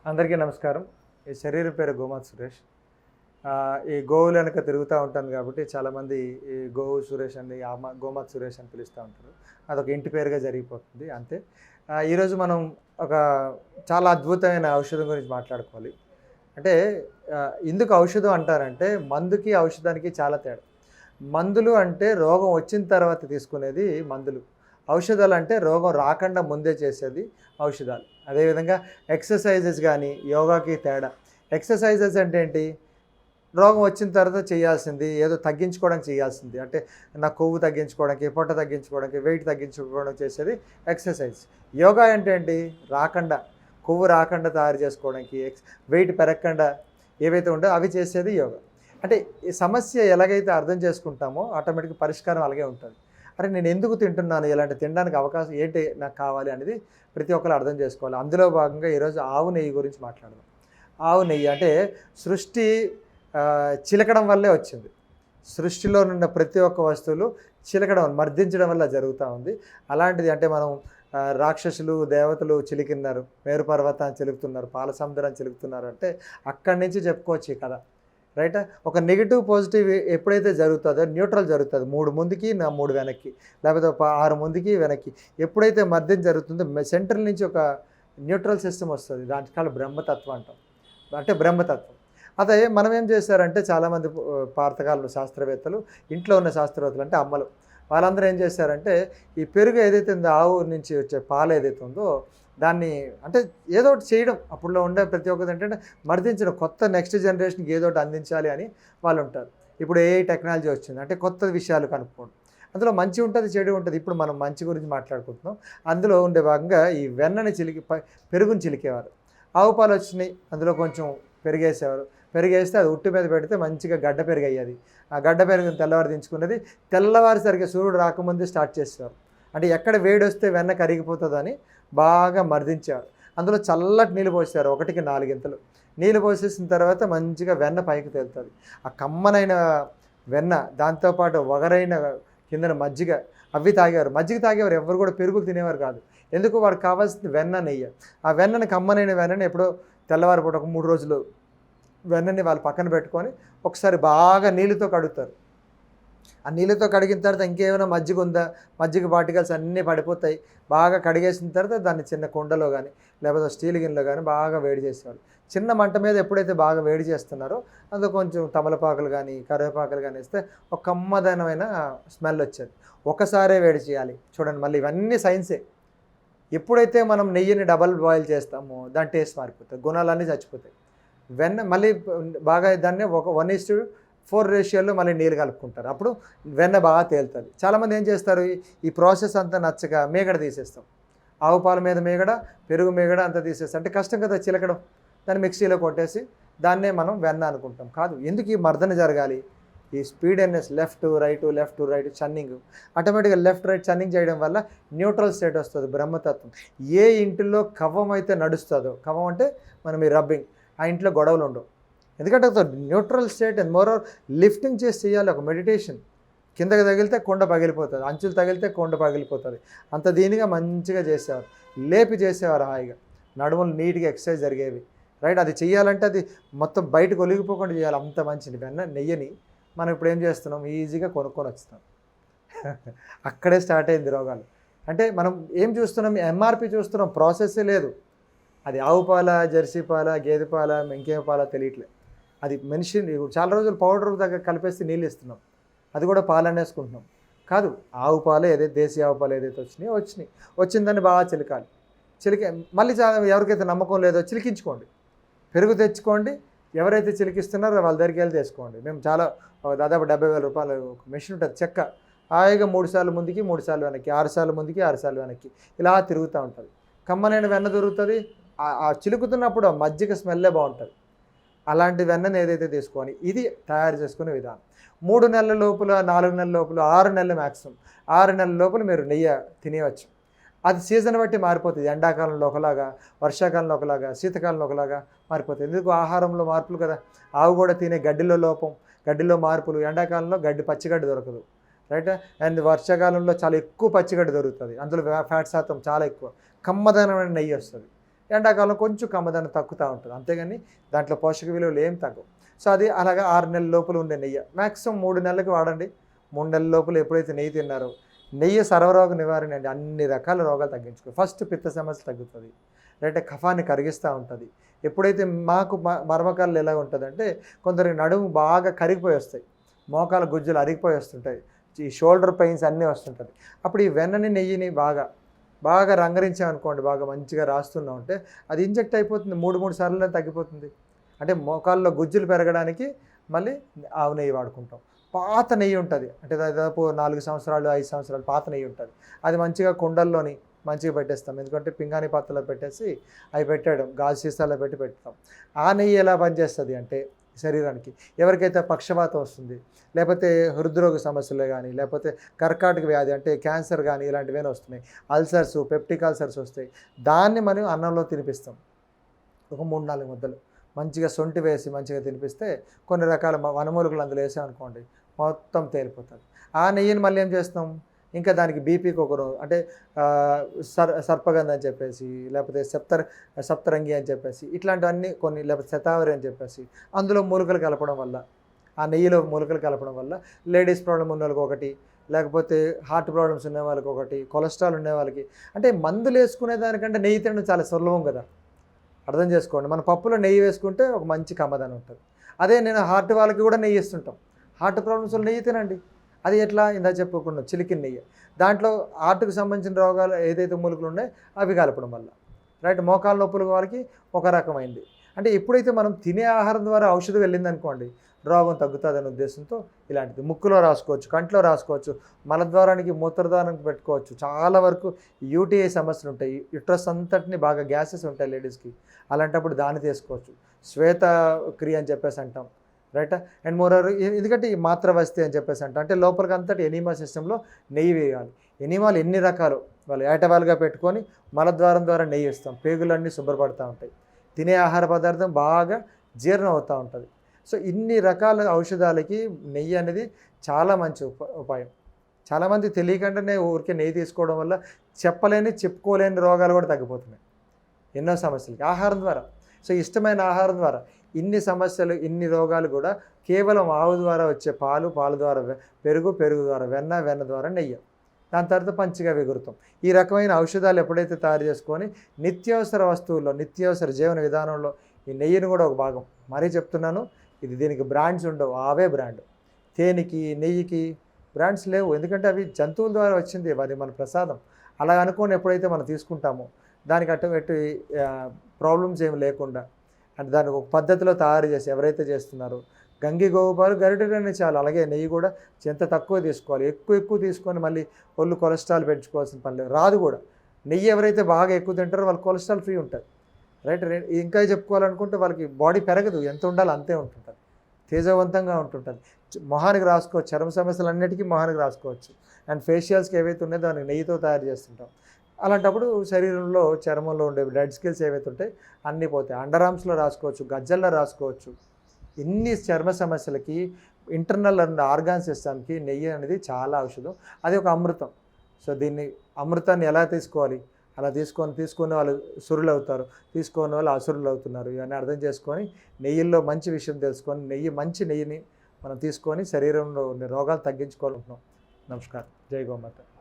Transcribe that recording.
అందరికీ నమస్కారం. ఈ శరీరం పేరు గోమాత్ సురేష్. ఈ గోవులు వెనక తిరుగుతూ ఉంటాను కాబట్టి చాలామంది ఈ గోవు సురేష్ అని గోమాత్ సురేష్ అని పిలుస్తూ ఉంటారు. అదొక ఇంటి పేరుగా జరిగిపోతుంది అంతే. ఈరోజు మనం ఒక చాలా అద్భుతమైన ఔషధం గురించి మాట్లాడుకోవాలి. అంటే ఎందుకు ఔషధం అంటారంటే మందుకి ఔషధానికి చాలా తేడా. మందులు అంటే రోగం వచ్చిన తర్వాత తీసుకునేది మందులు. ఔషధాలు అంటే రోగం రాకుండా ముందే చేసేది ఔషధాలు. అదేవిధంగా ఎక్సర్సైజెస్ కానీ యోగాకి తేడా. ఎక్సర్సైజెస్ అంటే ఏంటి? రోగం వచ్చిన తర్వాత చేయాల్సింది ఏదో తగ్గించుకోవడానికి చేయాల్సింది. అంటే నా కొవ్వు తగ్గించుకోవడానికి, పొట్ట తగ్గించుకోవడానికి, వెయిట్ తగ్గించుకోవడానికి చేసేది ఎక్సర్సైజ్. యోగా అంటే ఏంటి? రాకుండా, కొవ్వు రాకుండా తయారు చేసుకోవడానికి, వెయిట్ పెరగకుండా ఏవైతే ఉండో అవి చేసేది యోగా. అంటే ఈ సమస్య ఎలాగైతే అర్థం చేసుకుంటామో ఆటోమేటిక్గా పరిష్కారం అలాగే ఉంటుంది. అరే నేను ఎందుకు తింటున్నాను, ఇలాంటి తినడానికి అవకాశం ఏంటి నాకు కావాలి అనేది ప్రతి ఒక్కరు అర్థం చేసుకోవాలి. అందులో భాగంగా ఈరోజు ఆవు నెయ్యి గురించి మాట్లాడదాం. ఆవు నెయ్యి అంటే సృష్టి చిలకడం వల్లే వచ్చింది. సృష్టిలో ఉన్న ప్రతి ఒక్క వస్తువులు చిలకడం, మర్దించడం వల్ల జరుగుతూ ఉంది. అలాంటిది అంటే మనం రాక్షసులు దేవతలు చిలికిన్నారు, మేరు పర్వతాన్ని చిలుకుతున్నారు, పాల సముద్రాన్ని చిలుకుతున్నారు అంటే అక్కడి నుంచి చెప్పుకోవచ్చు ఈ కథ. రైట్. ఒక నెగిటివ్ పాజిటివ్ ఎప్పుడైతే జరుగుతుందో న్యూట్రల్ జరుగుతుంది. 3 ముందుకి 3 వెనక్కి, లేకపోతే 6 ముందుకి వెనక్కి. ఎప్పుడైతే మధ్యం జరుగుతుందో సెంట్రల్ నుంచి ఒక న్యూట్రల్ సిస్టమ్ వస్తుంది. దాని కాలం బ్రహ్మతత్వం అంటాం. అంటే బ్రహ్మతత్వం. అదే మనం ఏం చేశారంటే చాలామంది పాతకాలంలో శాస్త్రవేత్తలు, ఇంట్లో ఉన్న శాస్త్రవేత్తలు అంటే అమ్మలు, వాళ్ళందరూ ఏం చేశారంటే ఈ పెరుగు ఏదైతే ఉందో, ఆవు నుంచి వచ్చే పాలు ఏదైతే ఉందో దాన్ని అంటే ఏదో ఒకటి చేయడం. అప్పుడులో ఉండే ప్రతి ఒక్కటి ఏంటంటే మర్దించడం, కొత్త నెక్స్ట్ జనరేషన్కి ఏదో ఒకటి అందించాలి అని వాళ్ళు ఉంటారు. ఇప్పుడు ఏ టెక్నాలజీ వచ్చింది అంటే కొత్త విషయాలు కనుక్కోవడం. అందులో మంచి ఉంటుంది, చెడు ఉంటుంది. ఇప్పుడు మనం మంచి గురించి మాట్లాడుకుంటున్నాం. అందులో ఉండే భాగంగా ఈ వెన్నని పెరుగుని చిలికేవారు. ఆవు పాలు వచ్చినాయి, అందులో కొంచెం పెరిగేసేవారు. పెరిగేస్తే అది ఉట్టు మీద పెడితే మంచిగా గడ్డ పెరుగు అయ్యేది. ఆ గడ్డ పెరుగుని తెల్లవారు దించుకున్నది. తెల్లవారిసరిగా సూర్యుడు రాకముందే స్టార్ట్ చేసేవారు. అంటే ఎక్కడ వేడి వస్తే వెన్న కరిగిపోతుందని బాగా మర్దించారు. అందులో చల్లటి నీళ్ళు పోసారు, 1కి 4 గింతలు నీళ్ళు పోసేసిన తర్వాత మంచిగా వెన్న పైకి తేలుతుంది. ఆ కమ్మనైన వెన్న, దాంతోపాటు వగరైన కిందన మజ్జిగ, అవి తాగేవారు. మజ్జిగ తాగేవారు, ఎవరు కూడా పెరుగులు తినేవారు కాదు. ఎందుకు? వాడికి కావాల్సింది వెన్న, నెయ్యి. ఆ వెన్నని, కమ్మనైన వెన్నని ఎప్పుడో తెల్లవారిపూట ఒక 3 రోజులు వెన్నని వాళ్ళు పక్కన పెట్టుకొని ఒకసారి బాగా నీళ్ళతో కడుగుతారు. ఆ నీళ్ళతో కడిగిన తర్వాత ఇంకేమైనా మజ్జిగ ఉందా, మజ్జిగ పార్టికల్స్ అన్నీ పడిపోతాయి. బాగా కడిగేసిన తర్వాత దాన్ని చిన్న కుండలో కానీ లేకపోతే స్టీల్ గిన్నెలో కానీ బాగా వేడి చేసేవాళ్ళు. చిన్న మంట మీద ఎప్పుడైతే బాగా వేడి చేస్తున్నారో అందులో కొంచెం తమలపాకులు కానీ కరివేపాకులు కానీ వేస్తే ఒక కమ్మదనమైన స్మెల్ వచ్చేది. ఒకసారే వేడి చేయాలి. చూడండి, మళ్ళీ ఇవన్నీ సైన్సే. ఎప్పుడైతే మనం నెయ్యిని డబల్ బాయిల్ చేస్తామో దాని టేస్ట్ మారిపోతుంది, గుణాలన్నీ చచ్చిపోతాయి. వెన్న మళ్ళీ బాగా దాన్ని 1:4 రేషియోలో మళ్ళీ నీళ్ళు కలుపుకుంటారు. అప్పుడు వెన్న బాగా తేలుతుంది. చాలామంది ఏం చేస్తారు, ఈ ప్రాసెస్ అంతా నచ్చక మేగడ తీసేస్తాం. ఆవు పాల మీద మేగడ, పెరుగు మేగడ అంతా తీసేస్తాం. అంటే కష్టం కదా చిలకడం. దాన్ని మిక్సీలో కొట్టేసి దాన్నే మనం వెన్న అనుకుంటాం. కాదు, ఎందుకు ఈ మర్దన జరగాలి? ఈ స్పీడెడ్నెస్, లెఫ్ట్ రైట్ చన్నింగ్, ఆటోమేటిక్గా లెఫ్ట్ రైట్ చన్నింగ్ చేయడం వల్ల న్యూట్రల్ స్టేట్ వస్తుంది, బ్రహ్మతత్వం. ఏ ఇంటిలో కవ్వం అయితే నడుస్తుందో, కవ్వం అంటే మనం ఈ రబ్బింగ్, ఆ ఇంట్లో గొడవలు ఉండవు. ఎందుకంటే neutral state and more lifting చేసి చేయాలి. ఒక మెడిటేషన్. కిందకి తగిలితే కొండ పగిలిపోతుంది, అంచులు తగిలితే కొండ పగిలిపోతుంది. అంత దీనిగా మంచిగా చేసేవారు, లేపి చేసేవారు హాయిగా. నడుములు నీట్గా ఎక్సర్సైజ్ జరిగేవి. రైట్. అది చేయాలంటే అది మొత్తం బయటకు ఒలిగిపోకుండా చేయాలి. అంత మంచిది. నెయ్యిని మనం ఇప్పుడు ఏం చేస్తున్నాం, ఈజీగా కొనుక్కొని వస్తున్నాం. అక్కడే స్టార్ట్ అయింది రోగాలు. అంటే మనం ఏం చూస్తున్నాం, ఎంఆర్పి చూస్తున్నాం, ప్రాసెస్సే లేదు. అది ఆవు పాల, జెర్సీ పాల, గేదె పాల, ఇంకేం పాల తెలియట్లేదు. అది మనిషి చాలా రోజులు పౌడర్ దగ్గర కలిపేస్తే నీళ్ళు ఇస్తున్నాం, అది కూడా పాలు అనేసుకుంటున్నాం. కాదు, ఆవు పాలు ఏదైతే దేశీ ఆవు పాలు ఏదైతే వచ్చిందని బాగా చిలకాలి. మళ్ళీ ఎవరికైతే నమ్మకం లేదో చిలికించుకోండి, పెరుగు తెచ్చుకోండి. ఎవరైతే చిలికిస్తున్నారో వాళ్ళ దగ్గరికి వెళ్ళి తెచ్చుకోండి. మేము చాలా దాదాపు 70,000 రూపాయలు ఒక మెషిన్ ఉంటుంది, చెక్క. హాయిగా 3 సార్లు ముందుకి 3 సార్లు వెనక్కి, 6 సార్లు ముందుకి 6 సార్లు వెనక్కి ఇలా తిరుగుతూ ఉంటుంది. కమ్మనైన వెన్న దొరుకుతుంది. ఆ చిలుకుతున్నప్పుడు ఆ మజ్జిగ స్మెల్లే బాగుంటుంది. అలాంటి వెన్నను ఏదైతే తీసుకొని ఇది తయారు చేసుకునే విధానం. 3 నెలల లోపల, 4 నెలల లోపల, 6 నెలలు మ్యాక్సిమం, 6 నెలల లోపల మీరు నెయ్యి తినేయవచ్చు. అది సీజన్ బట్టి మారిపోతుంది. ఎండాకాలంలో ఒకలాగా, వర్షాకాలంలో ఒకలాగా, శీతాకాలంలో ఒకలాగా మారిపోతుంది. ఎందుకు? ఆహారంలో మార్పులు కదా. ఆవు కూడా తినే గడ్డిలో లోపం, గడ్డిలో మార్పులు. ఎండాకాలంలో పచ్చిగడ్డి దొరకదు. రైట్. అండ్ వర్షాకాలంలో చాలా ఎక్కువ పచ్చిగడ్డి దొరుకుతుంది, అందులో ఫ్యాట్ శాతం చాలా ఎక్కువ, కమ్మదనమైన నెయ్యి వస్తుంది. ఎండాకాలం కొంచెం కమ్మదనం తగ్గుతూ ఉంటుంది, అంతేగాని దాంట్లో పోషక విలువలు ఏం తగ్గవు. సో అది అలాగా 6 నెలల లోపల ఉండే నెయ్యి మ్యాక్సిమం 3 నెలలకు వాడండి. 3 నెలల లోపల ఎప్పుడైతే నెయ్యి తిన్నారో నెయ్యి సర్వరోగ నివారణ అండి, అన్ని రకాల రోగాలు తగ్గించుకో. ఫస్ట్ పిత్త సమస్య తగ్గుతుంది, లేదంటే కఫాన్ని కరిగిస్తూ ఉంటుంది. ఎప్పుడైతే మాకు మర్మకాలు ఎలా ఉంటుందంటే కొందరికి నడుము బాగా కరిగిపోయి వస్తాయి, మోకాల గుజ్జులు అరిగిపోయి వస్తుంటాయి, ఈ షోల్డర్ పెయిన్స్ అన్నీ వస్తుంటుంది. అప్పుడు ఈ వెన్నని నెయ్యిని బాగా రంగరించామనుకోండి, బాగా మంచిగా రాస్తున్నాం అంటే అది ఇంజెక్ట్ అయిపోతుంది, 3 సార్లు తగ్గిపోతుంది. అంటే మోకాల్లో గుజ్జులు పెరగడానికి మళ్ళీ ఆవు నెయ్యి వాడుకుంటాం. పాత నెయ్యి ఉంటుంది, అంటే దాదాపు 4 సంవత్సరాలు 5 సంవత్సరాలు పాత నెయ్యి ఉంటుంది. అది మంచిగా కుండల్లోని మంచిగా పెట్టేస్తాం, ఎందుకంటే పింగాణి పాత్రలో పెట్టేసి అవి పెట్టడం, గాజు సీసాలో పెడతాం. ఆ నెయ్యి ఎలా పనిచేస్తుంది అంటే శరీరానికి ఎవరికైతే పక్షవాతం వస్తుంది, లేకపోతే హృద్రోగ సమస్యలు కానీ, లేకపోతే కర్కాటక వ్యాధి అంటే క్యాన్సర్ కానీ ఇలాంటివన్నీ వస్తున్నాయి, అల్సర్స్, పెప్టిక్ అల్సర్స్ వస్తాయి, దాన్ని మనం అన్నంలో తినిపిస్తాం. ఒక 3-4 ముద్దలు మంచిగా సొంటి వేసి మంచిగా తినిపిస్తే కొన్ని రకాల వనమూలికలు అందులో వేసామనుకోండి మొత్తం తేలిపోతుంది. ఆ నెయ్యిని మళ్ళీ ఏం చేస్తాం, ఇంకా దానికి బీపీకి ఒకరు అంటే సర్పగంధ అని చెప్పేసి, లేకపోతే సప్తరంగి అని చెప్పేసి ఇట్లాంటివన్నీ కొన్ని, లేకపోతే శతావరి అని చెప్పేసి అందులో మూలికలు కలపడం వల్ల, ఆ నెయ్యిలో మూలికలు కలపడం వల్ల లేడీస్ ప్రాబ్లం ఉన్న వాళ్ళకి ఒకటి, లేకపోతే హార్ట్ ప్రాబ్లమ్స్ ఉన్న వాళ్ళకి ఒకటి, కొలెస్ట్రాల్ ఉండే వాళ్ళకి. అంటే మందులు వేసుకునే దానికంటే నెయ్యి తినడం చాలా సులభం కదా, అర్థం చేసుకోండి. మన పప్పులో నెయ్యి వేసుకుంటే ఒక మంచి కమ్మదనం ఉంటుంది. అదే నేను హార్ట్ వాళ్ళకి కూడా నెయ్యి ఇస్తుంటాం, హార్ట్ ప్రాబ్లమ్స్ నెయ్యి తినండి. అది ఎట్లా ఇందా చెప్పుకున్నాం, చిలికిన నెయ్యి, దాంట్లో హార్ట్కి సంబంధించిన రోగాలు ఏదైతే మూలికలు ఉన్నాయో అవి కలపడం వల్ల రైట్. మోకాల నొప్పుల వారికి ఒక రకమైంది. అంటే ఎప్పుడైతే మనం తినే ఆహారం ద్వారా ఔషధం వెళ్ళిందనుకోండి రోగం తగ్గుతుందనే ఉద్దేశంతో ఇలాంటిది ముక్కులో రాసుకోవచ్చు, కంట్లో రాసుకోవచ్చు, మలద్వారానికి మూత్రద్వారానికి పెట్టుకోవచ్చు. చాలా వరకు యూటీఐ సమస్యలు ఉంటాయి, యుట్రస్ అంతటిని బాగా గ్యాసెస్ ఉంటాయి లేడీస్కి, అలాంటప్పుడు దాన్ని తీసుకోవచ్చు. శ్వేత క్రియ అని చెప్పేసి అంటాం రైట్. అండ్ మోరర్ ఎందుకంటే ఈ మాత్రవస్తి అని చెప్పేసి అంటాం, అంటే లోపలికి అంతటి ఎనీమా సిస్టంలో నెయ్యి వేయాలి. ఎనీమాలు ఎన్ని రకాలు వాళ్ళు ఏటవాలుగా పెట్టుకొని మలద్వారం ద్వారా నెయ్యి ఇస్తాం, పేగులన్నీ శుభ్రపడుతూ ఉంటాయి, తినే ఆహార పదార్థం బాగా జీర్ణం అవుతూ ఉంటుంది. సో ఇన్ని రకాల ఔషధాలకి నెయ్యి అనేది చాలా మంచి ఉపాయం. చాలామంది తెలియకుండానే ఊరికే నెయ్యి తీసుకోవడం వల్ల చెప్పుకోలేని రోగాలు కూడా తగ్గిపోతున్నాయి, ఎన్నో సమస్యలకి ఆహారం ద్వారా. సో ఇష్టమైన ఆహారం ద్వారా ఇన్ని సమస్యలు, ఇన్ని రోగాలు కూడా కేవలం ఆవు ద్వారా వచ్చే పాలు ద్వారా పెరుగు ద్వారా వెన్న ద్వారా నెయ్యి, దాని తర్వాత పంచిగా ఎగురుతాం. ఈ రకమైన ఔషధాలు ఎప్పుడైతే తయారు చేసుకొని నిత్యావసర వస్తువుల్లో, నిత్యావసర జీవన విధానంలో ఈ నెయ్యిని కూడా ఒక భాగం. మరీ చెప్తున్నాను, ఇది దీనికి బ్రాండ్స్ ఉండవు, ఆవే బ్రాండ్. తేనెకి నెయ్యికి బ్రాండ్స్ లేవు, ఎందుకంటే అవి జంతువుల ద్వారా వచ్చింది, అది మన ప్రసాదం. అలా అనుకొని ఎప్పుడైతే మనం తీసుకుంటామో దానికి అటు ప్రాబ్లమ్స్ ఏమి లేకుండా, అంటే దానికి ఒక పద్ధతిలో తయారు చేసి ఎవరైతే చేస్తున్నారో గంగి గోవు పాలు గరిటెలనే చాలు. అలాగే నెయ్యి కూడా ఎంత తక్కువ తీసుకోవాలి, ఎక్కువ తీసుకొని మళ్ళీ ఒళ్ళు కొలెస్ట్రాల్ పెంచుకోవాల్సిన పని లేదు, రాదు కూడా. నెయ్యి ఎవరైతే బాగా ఎక్కువ తింటారో వాళ్ళకి కొలెస్ట్రాల్ ఫ్రీ ఉంటుంది రైట్. ఇంకా చెప్పుకోవాలనుకుంటే వాళ్ళకి బాడీ పెరగదు, ఎంత ఉండాలో అంతే ఉంటుంటుంది, తేజవంతంగా ఉంటుంటుంది. మొహానికి రాసుకోవచ్చు, చర్మ సమస్యలు అన్నిటికీ మొహానికి రాసుకోవచ్చు. అండ్ ఫేషియల్స్కి ఏవైతే ఉన్నాయో దానికి నెయ్యితో తయారు చేస్తుంటాం. అలాంటప్పుడు శరీరంలో చర్మంలో ఉండే డెడ్ స్కిల్స్ ఏవైతే ఉంటాయి అన్నీ పోతాయి. అండర్ ఆర్మ్స్లో రాసుకోవచ్చు, గజ్జల్లో రాసుకోవచ్చు. ఇన్ని చర్మ సమస్యలకి, ఇంటర్నల్ అండ్ ఆర్గాన్ సిస్టమ్కి నెయ్యి అనేది చాలా ఔషధం, అది ఒక అమృతం. సో దీన్ని అమృతాన్ని ఎలా తీసుకోవాలి, అలా తీసుకునే వాళ్ళు సురులు అవుతారు, తీసుకునే వాళ్ళు అసురులు అవుతున్నారు. ఇవన్నీ అర్థం చేసుకొని నెయ్యిల్లో మంచి విషయం తెలుసుకొని మంచి నెయ్యిని మనం తీసుకొని శరీరంలో ఉండే రోగాలు తగ్గించుకోవాలనుకుంటున్నాం. నమస్కారం. జై గోమాత.